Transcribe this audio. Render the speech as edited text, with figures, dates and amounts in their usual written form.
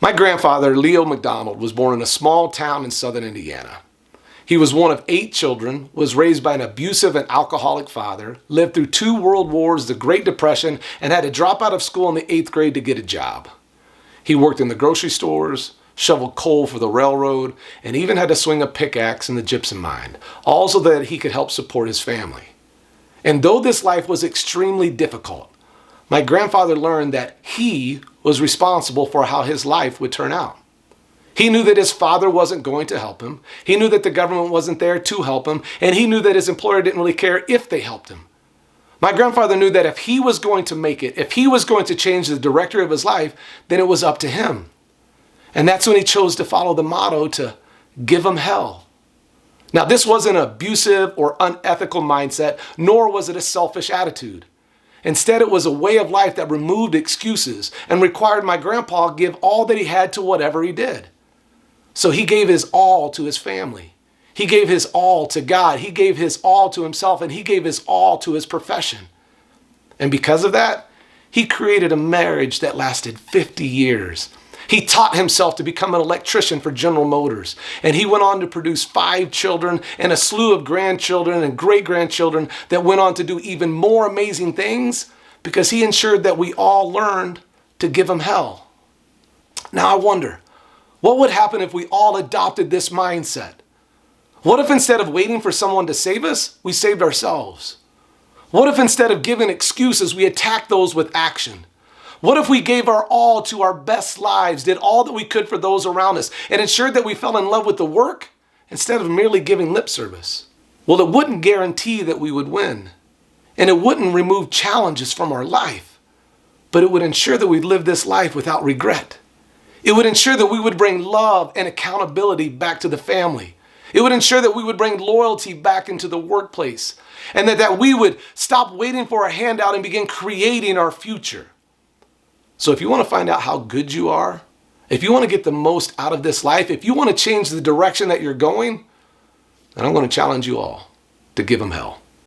My grandfather, Leo McDonald, was born in a small town in southern Indiana. He was one of 8 children, was raised by an abusive and alcoholic father, lived through 2 world wars, the Great Depression, and had to drop out of school in the 8th grade to get a job. He worked in the grocery stores, shoveled coal for the railroad, and even had to swing a pickaxe in the gypsum mine, all so that he could help support his family. And though this life was extremely difficult, my grandfather learned that he was responsible for how his life would turn out. He knew that his father wasn't going to help him. He knew that the government wasn't there to help him. And he knew that his employer didn't really care if they helped him. My grandfather knew that if he was going to make it, if he was going to change the directory of his life, then it was up to him. And that's when he chose to follow the motto to give him hell. Now, this wasn't an abusive or unethical mindset, nor was it a selfish attitude. Instead, it was a way of life that removed excuses and required my grandpa give all that he had to whatever he did. So he gave his all to his family. He gave his all to God. He gave his all to himself, and he gave his all to his profession. And because of that, he created a marriage that lasted 50 years. He taught himself to become an electrician for General Motors, and he went on to produce 5 children and a slew of grandchildren and great-grandchildren that went on to do even more amazing things because he ensured that we all learned to give him hell. Now I wonder, what would happen if we all adopted this mindset? What if instead of waiting for someone to save us, we saved ourselves? What if instead of giving excuses, we attacked those with action? What if we gave our all to our best lives, did all that we could for those around us, and ensured that we fell in love with the work instead of merely giving lip service? Well, it wouldn't guarantee that we would win, and it wouldn't remove challenges from our life, but it would ensure that we'd live this life without regret. It would ensure that we would bring love and accountability back to the family. It would ensure that we would bring loyalty back into the workplace, and that we would stop waiting for a handout and begin creating our future. So if you want to find out how good you are, if you want to get the most out of this life, if you want to change the direction that you're going, then I'm going to challenge you all to give them hell.